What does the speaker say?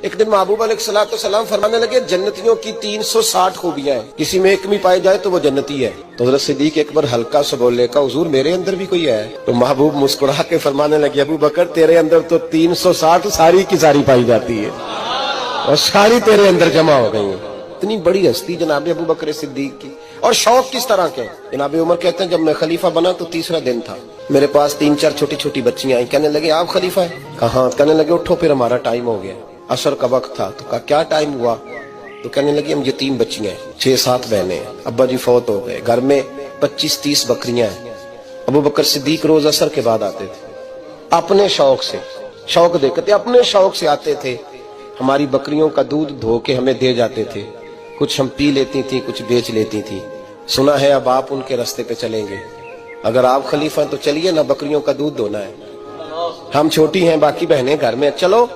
एक दिन महबूब अलैहिस्सलाम फरमाने लगे, जन्नतियों की 360 खूबियां हैं, किसी में एक भी पाई जाए तो वो जन्नती है। तो हज़रत सिद्दीक अकबर हल्का सा बोले, का हुजूर मेरे अंदर भी कोई है? तो महबूब मुस्कुरा के फरमाने लगे, अबू बकर तेरे अंदर तो 360 सारी की सारी पाई जाती है और सारी तेरे अंदर जमा हो गई है। इतनी बड़ी हस्ती जनाब अबू बकर सिद्दीक की। और शौक किस तरह के? जनाब उमर कहते हैं, जब मैं खलीफा बना तो तीसरा दिन था, मेरे पास 3-4 छोटी छोटी बच्चियां आई, कहने लगे आप खलीफा है? कहा? कहने लगे उठो फिर हमारा टाइम हो गया। असर का वक्त था। तो कहा क्या टाइम हुआ? तो कहने लगी हम यतीम बच्चियां हैं, 6-7 बहनें हैं, अब्बा जी फौत हो गए, घर में 25-30 बकरियां हैं। अबू बकर सिद्दीक रोज असर के बाद आते थे, अपने शौक से, शौक देखते अपने शौक से आते थे, हमारी बकरियों का दूध धो के हमें दे जाते थे, कुछ हम पी लेती थी, कुछ बेच लेती थी। सुना है अब आप उनके रास्ते पे चलेंगे, अगर आप खलीफा हैं तो चलिए ना, बकरियों का दूध धोना है, हम छोटी हैं बाकी बहनें घर में, चलो।